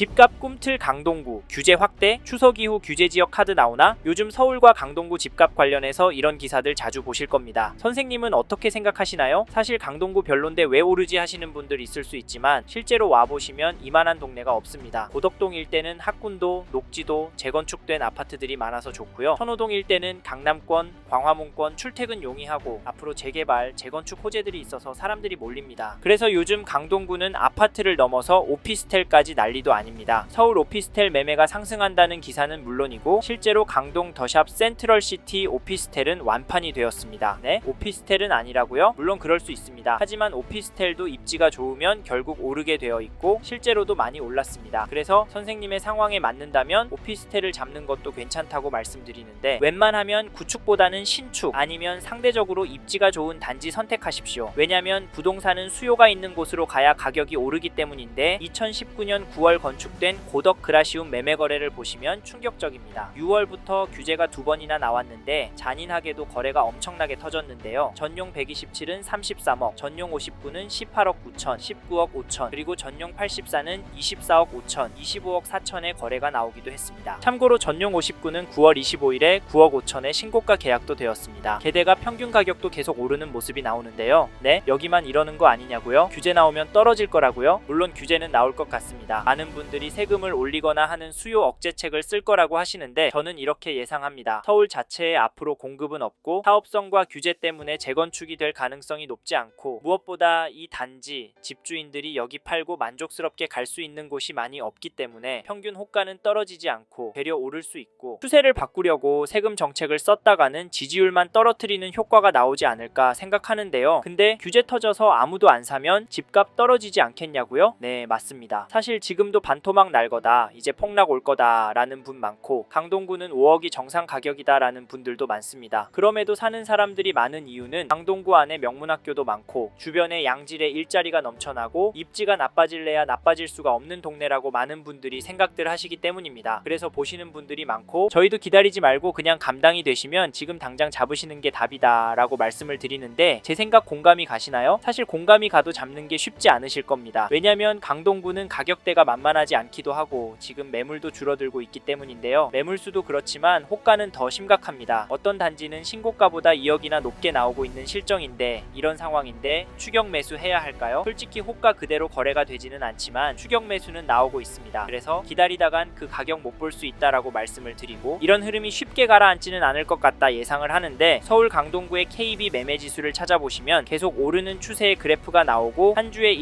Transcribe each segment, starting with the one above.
집값 꿈틀 강동구, 규제 확대, 추석 이후 규제지역 카드 나오나? 요즘 서울과 강동구 집값 관련해서 이런 기사들 자주 보실 겁니다. 선생님은 어떻게 생각하시나요? 사실 강동구 별론데 왜 오르지 하시는 분들 있을 수 있지만 실제로 와보시면 이만한 동네가 없습니다. 고덕동 일대는 학군도, 녹지도, 재건축된 아파트들이 많아서 좋고요. 선호동 일대는 강남권, 광화문권 출퇴근 용이하고 앞으로 재개발, 재건축 호재들이 있어서 사람들이 몰립니다. 그래서 요즘 강동구는 아파트를 넘어서 오피스텔까지 난리도 아닙니다. 서울 오피스텔 매매가 상승한다는 기사는 물론이고 실제로 강동 더샵 센트럴시티 오피스텔은 완판이 되었습니다. 네? 오피스텔은 아니라고요? 물론 그럴 수 있습니다. 하지만 오피스텔도 입지가 좋으면 결국 오르게 되어 있고 실제로도 많이 올랐습니다. 그래서 선생님의 상황에 맞는다면 오피스텔을 잡는 것도 괜찮다고 말씀드리는데 웬만하면 구축보다는 신축 아니면 상대적으로 입지가 좋은 단지 선택하십시오. 왜냐면 부동산은 수요가 있는 곳으로 가야 가격이 오르기 때문인데 2019년 9월 건축된 고덕 그라시움 매매 거래를 보시면 충격적입니다. 6월부터 규제가 2번이나 나왔는데 잔인하게도 거래가 엄청나게 터졌는데요. 전용 127은 33억, 전용 59는 18억 9천, 19억 5천, 그리고 전용 84는 24억 5천, 25억 4천의 거래가 나오기도 했습니다. 참고로 전용 59는 9월 25일에 9억 5천의 신고가 계약도 되었습니다. 게다가 평균 가격도 계속 오르는 모습이 나오는데요. 네? 여기만 이러는 거 아니냐고요? 규제 나오면 떨어질 거라고요? 물론 규제는 나올 것 같습니다. 많은 분들이 세금을 올리거나 하는 수요 억제책을 쓸 거라고 하시는데 저는 이렇게 예상합니다. 서울 자체에 앞으로 공급은 없고 사업성과 규제 때문에 재건축이 될 가능성이 높지 않고 무엇보다 이 단지 집주인들이 여기 팔고 만족스럽게 갈 수 있는 곳이 많이 없기 때문에 평균 호가는 떨어지지 않고 되려 오를 수 있고 추세를 바꾸려고 세금 정책을 썼다가는 지지율만 떨어뜨리는 효과가 나오지 않을까 생각하는데요. 근데 규제 터져서 아무도 안 사면 집값 떨어지지 않겠냐고요? 네, 맞습니다. 사실 지금도 반토막 날 거다, 이제 폭락 올 거다 라는 분 많고 강동구는 5억이 정상 가격이다 라는 분들도 많습니다. 그럼에도 사는 사람들이 많은 이유는 강동구 안에 명문학교도 많고 주변에 양질의 일자리가 넘쳐나고 입지가 나빠질래야 나빠질 수가 없는 동네라고 많은 분들이 생각들 하시기 때문입니다. 그래서 보시는 분들이 많고 저희도 기다리지 말고 그냥 감당이 되시면 지금 당장 잡으시는 게 답이다 라고 말씀을 드리는데 제 생각 공감이 가시나요? 사실 공감이 가도 잡는 게 쉽지 않으실 겁니다. 왜냐면 강동구는 가격대가 만만하지 않기도 하고 지금 매물도 줄어들고 있기 때문인데요. 매물수도 그렇지만 호가는 더 심각합니다. 어떤 단지는 신고가보다 2억이나 높게 나오고 있는 실정인데 이런 상황인데 추격 매수 해야 할까요? 솔직히 호가 그대로 거래가 되지는 않지만 추격 매수는 나오고 있습니다. 그래서 기다리다간 그 가격 못 볼 수 있다라고 말씀을 드리고 이런 흐름이 쉽게 가라앉지는 않을 것 같다 예상을 하는데 서울 강동구의 KB 매매 지수를 찾아보시면 계속 오르는 추세의 그래프가 나오고 한 주에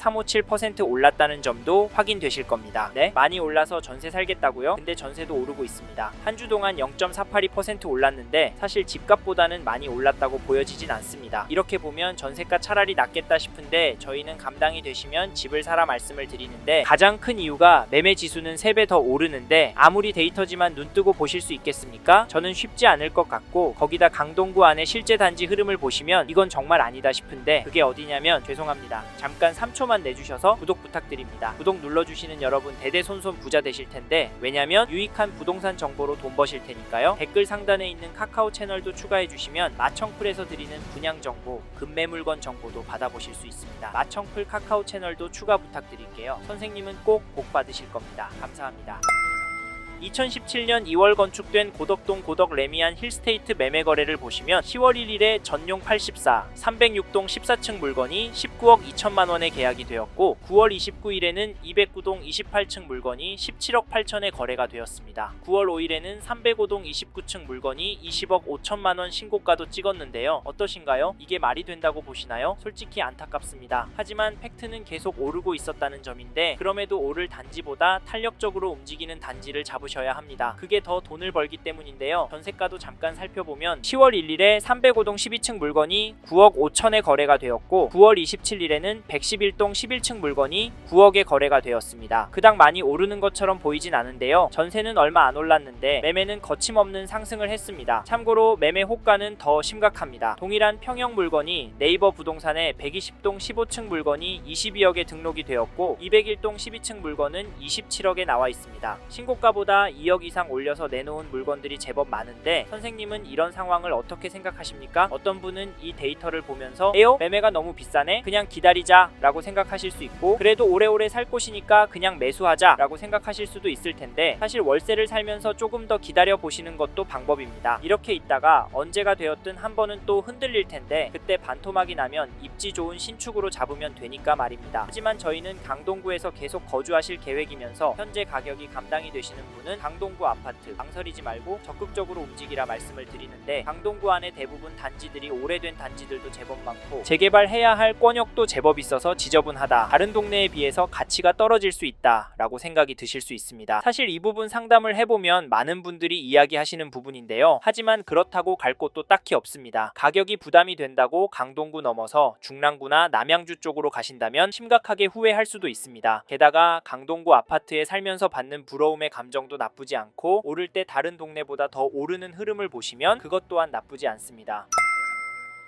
1.357% 올랐다는 점도 확인되실 겁니다. 네? 많이 올라서 전세 살겠다고요? 근데 전세도 오르고 있습니다. 한 주 동안 0.482% 올랐는데 사실 집값보다는 많이 올랐다고 보여지진 않습니다. 이렇게 보면 전세가 차라리 낫겠다 싶은데 저희는 감당이 되시면 집을 사라 말씀을 드리는데 가장 큰 이유가 매매 지수는 3배 더 오르는데 아무리 데이터지만 눈뜨고 보실 수 있겠습니까? 저는 쉽지 않을 것 같고 거기다 강동구 안에 실제 단지 흐름을 보시면 이건 정말 아니다 싶은데 그게 어디냐면 죄송합니다. 잠깐 3초만 내주셔서 구독 부탁드립니다. 구독 눌러주시는 여러분 대대손손 부자 되실 텐데 왜냐면 유익한 부동산 정보로 돈 버실 테니까요. 댓글 상단에 있는 카카오 채널도 추가해 주시면 마청풀에서 드리는 분양 정보, 급매물건 정보도 받아보실 수 있습니다. 마청풀 카카오 채널도 추가 부탁드릴게요. 선생님은 꼭 복 받으실 겁니다. 감사합니다. 2017년 2월 건축된 고덕동 고덕 레미안 힐스테이트 매매 거래를 보시면 10월 1일에 전용 84, 306동 14층 물건이 19억 2천만 원에 계약이 되었고 9월 29일에는 209동 28층 물건이 17억 8천에 거래가 되었습니다. 9월 5일에는 305동 29층 물건이 20억 5천만 원 신고가도 찍었는데요. 어떠신가요? 이게 말이 된다고 보시나요? 솔직히 안타깝습니다. 하지만 팩트는 계속 오르고 있었다는 점인데 그럼에도 오를 단지보다 탄력적으로 움직이는 단지를 잡으셔야 합니다. 그게 더 돈을 벌기 때문인데요. 전세가도 잠깐 살펴보면 10월 1일에 305동 12층 물건이 9억 5천에 거래가 되었고 9월 27일에는 111동 11층 물건이 9억에 거래가 되었습니다. 그닥 많이 오르는 것처럼 보이진 않은데요. 전세는 얼마 안 올랐는데 매매는 거침없는 상승을 했습니다. 참고로 매매 호가는 더 심각합니다. 동일한 평형 물건이 네이버 부동산에 120동 15층 물건이 22억에 등록이 되었고 201동 12층 물건은 27억에 나와 있습니다. 신고가보다 무엇보다 2억 이상 올려서 내놓은 물건들이 제법 많은데 선생님은 이런 상황을 어떻게 생각하십니까? 어떤 분은 이 데이터를 보면서 에요? 매매가 너무 비싸네? 그냥 기다리자 라고 생각하실 수 있고, 그래도 오래오래 살 곳이니까 그냥 매수하자 라고 생각하실 수도 있을 텐데, 사실 월세를 살면서 조금 더 기다려 보시는 것도 방법입니다. 이렇게 있다가 언제가 되었든 한 번은 또 흔들릴 텐데, 그때 반토막이 나면 입지 좋은 신축으로 잡으면 되니까 말입니다. 하지만 저희는 강동구에서 계속 거주하실 계획이면서 현재 가격이 감당이 되시는 분은 강동구 아파트 망설이지 말고 적극적으로 움직이라 말씀을 드리는데, 강동구 안에 대부분 단지들이 오래된 단지들도 제법 많고 재개발해야 할 권역도 제법 있어서 지저분하다, 다른 동네에 비해서 가치가 떨어질 수 있다 라고 생각이 드실 수 있습니다. 사실 이 부분 상담을 해보면 많은 분들이 이야기하시는 부분인데요. 하지만 그렇다고 갈 곳도 딱히 없습니다. 가격이 부담이 된다고 강동구 넘어서 중랑구나 남양주 쪽으로 가신다면 심각하게 후회할 수도 있습니다. 게다가 강동구 아파트에 살면서 받는 부러움의 감정도 나쁘지 않고, 오를 때 다른 동네보다 더 오르는 흐름을 보시면 그것 또한 나쁘지 않습니다.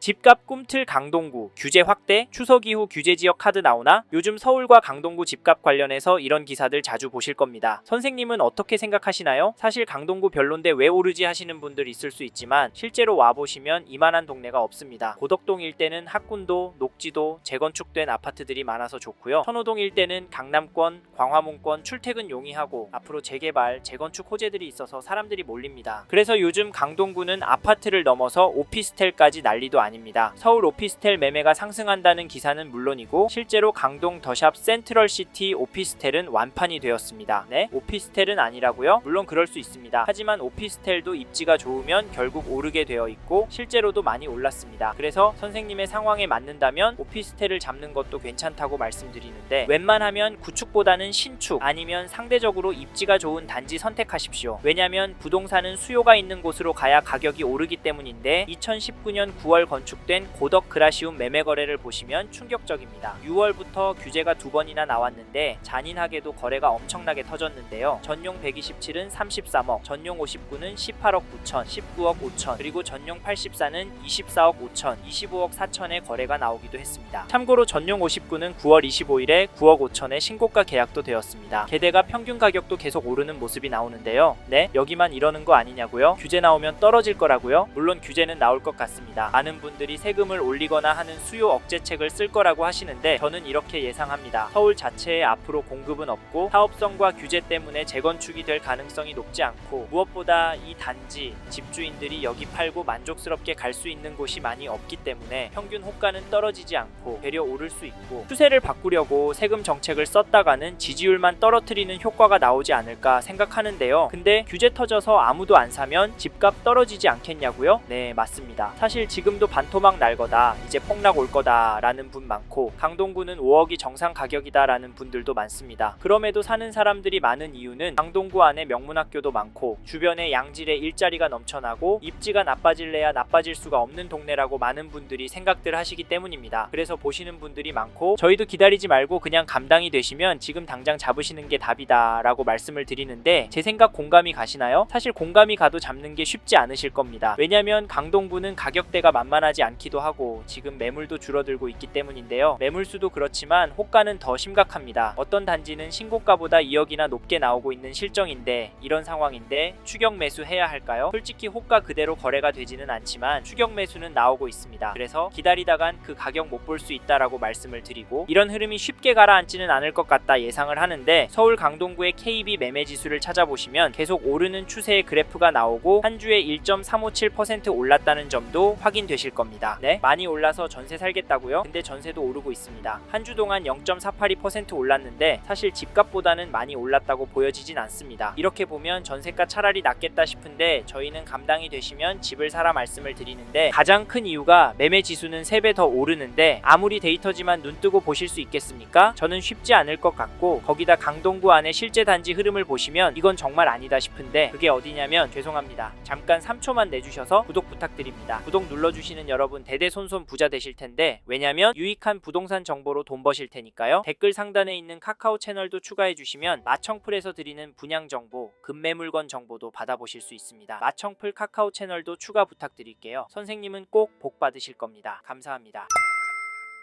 집값 꿈틀 강동구 규제 확대, 추석 이후 규제 지역 카드 나오나? 요즘 서울과 강동구 집값 관련해서 이런 기사들 자주 보실 겁니다. 선생님은 어떻게 생각하시나요? 사실 강동구 별론데 왜 오르지 하시는 분들 있을 수 있지만, 실제로 와보시면 이만한 동네가 없습니다. 고덕동 일대는 학군도, 녹지도, 재건축된 아파트들이 많아서 좋고요. 선호동 일대는 강남권, 광화문권 출퇴근 용이하고 앞으로 재개발, 재건축 호재들이 있어서 사람들이 몰립니다. 그래서 요즘 강동구는 아파트를 넘어서 오피스텔까지 난리도 아닙니다. 서울 오피스텔 매매가 상승한다는 기사는 물론이고, 실제로 강동 더샵 센트럴시티 오피스텔은 완판이 되었습니다. 네? 오피스텔은 아니라고요? 물론 그럴 수 있습니다. 하지만 오피스텔도 입지가 좋으면 결국 오르게 되어 있고 실제로도 많이 올랐습니다. 그래서 선생님의 상황에 맞는다면 오피스텔을 잡는 것도 괜찮다고 말씀드리는데, 웬만하면 구축보다는 신축 아니면 상대적으로 입지가 좋은 단지 선택하십시오. 왜냐면 부동산은 수요가 있는 곳으로 가야 가격이 오르기 때문인데, 2019년 9월 건축된 고덕 그라시움 매매 거래를 보시면 충격적입니다. 6월부터 규제가 2번이나 나왔는데 잔인하게도 거래가 엄청나게 터졌는데요. 전용 127은 33억, 전용 59는 18억 9천, 19억 5천, 그리고 전용 84는 24억 5천, 25억 4천의 거래가 나오기도 했습니다. 참고로 전용 59는 9월 25일에 9억 5천의 신고가 계약도 되었습니다. 게다가 평균 가격도 계속 오르는 모습이 나오는데요. 네? 여기만 이러는 거 아니냐고요? 규제 나오면 떨어질 거라고요? 물론 규제는 나올 것 같습니다. 많은 분들이 세금을 올리거나 하는 수요 억제책을 쓸 거라고 하시는데, 저는 이렇게 예상합니다. 서울 자체에 앞으로 공급은 없고 사업성과 규제 때문에 재건축이 될 가능성이 높지 않고, 무엇보다 이 단지 집주인들이 여기 팔고 만족스럽게 갈 수 있는 곳이 많이 없기 때문에 평균 호가는 떨어지지 않고 되려 오를 수 있고, 추세를 바꾸려고 세금 정책을 썼다가는 지지율만 떨어뜨리는 효과가 나오지 않을까 생각하는데요. 근데 규제 터져서 아무도 안 사면 집값 떨어지지 않겠냐고요? 네, 맞습니다. 사실 지금도 반토막 날 거다, 이제 폭락 올 거다 라는 분 많고, 강동구는 5억이 정상 가격이다 라는 분들도 많습니다. 그럼에도 사는 사람들이 많은 이유는 강동구 안에 명문학교도 많고 주변에 양질의 일자리가 넘쳐나고 입지가 나빠질래야 나빠질 수가 없는 동네라고 많은 분들이 생각들 하시기 때문입니다. 그래서 보시는 분들이 많고, 저희도 기다리지 말고 그냥 감당이 되시면 지금 당장 잡으시는 게 답이다 라고 말씀을 드리는데, 제 생각 공감이 가시나요? 사실 공감이 가도 잡는 게 쉽지 않으실 겁니다. 왜냐면 강동구는 가격대가 만만하지 않기도 하고 지금 매물도 줄어들고 있기 때문인데요. 매물수도 그렇지만 호가는 더 심각합니다. 어떤 단지는 신고가보다 2억이나 높게 나오고 있는 실정인데, 이런 상황인데 추격 매수해야 할까요? 솔직히 호가 그대로 거래가 되지는 않지만 추격 매수는 나오고 있습니다. 그래서 기다리다간 그 가격 못 볼 수 있다라고 말씀을 드리고, 이런 흐름이 쉽게 가라앉지는 않을 것 같다 예상을 하는데, 서울 강동구의 KB 매매 지수를 찾아보시면 계속 오르는 추세의 그래프가 나오고 한 주에 1.357% 올랐다는 점도 확인되실 겁니다. 네? 많이 올라서 전세 살겠다고요? 근데 전세도 오르고 있습니다. 한 주 동안 0.482% 올랐는데 사실 집값보다는 많이 올랐다고 보여지진 않습니다. 이렇게 보면 전세가 차라리 낫겠다 싶은데, 저희는 감당이 되시면 집을 사라 말씀을 드리는데, 가장 큰 이유가 매매 지수는 3배 더 오르는데 아무리 데이터지만 눈 뜨고 보실 수 있겠습니까? 저는 쉽지 않을 것 같고, 거기다 강동구 안에 실제 단지 흐름을 보시면 이건 정말 아니다 싶은데, 그게 어디냐면, 죄송합니다. 잠깐 3초만 내주셔서 구독 부탁드립니다. 구독 눌러주시는 여러분 대대손손 부자 되실 텐데, 왜냐면 유익한 부동산 정보로 돈 버실 테니까요. 댓글 상단에 있는 카카오 채널도 추가해 주시면 마청풀에서 드리는 분양 정보, 급매 물건 정보도 받아보실 수 있습니다. 마청풀 카카오 채널도 추가 부탁드릴게요. 선생님은 꼭 복 받으실 겁니다. 감사합니다.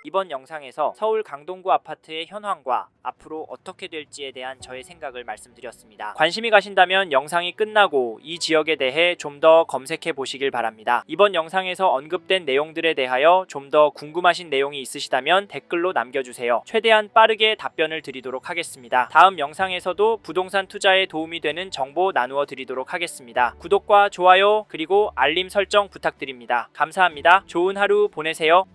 이번 영상에서 서울 강동구 아파트의 현황과 앞으로 어떻게 될지에 대한 저의 생각을 말씀드렸습니다. 관심이 가신다면 영상이 끝나고 이 지역에 대해 좀 더 검색해 보시길 바랍니다. 이번 영상에서 언급된 내용들에 대하여 좀 더 궁금하신 내용이 있으시다면 댓글로 남겨주세요. 최대한 빠르게 답변을 드리도록 하겠습니다. 다음 영상에서도 부동산 투자에 도움이 되는 정보 나누어 드리도록 하겠습니다. 구독과 좋아요 그리고 알림 설정 부탁드립니다. 감사합니다. 좋은 하루 보내세요.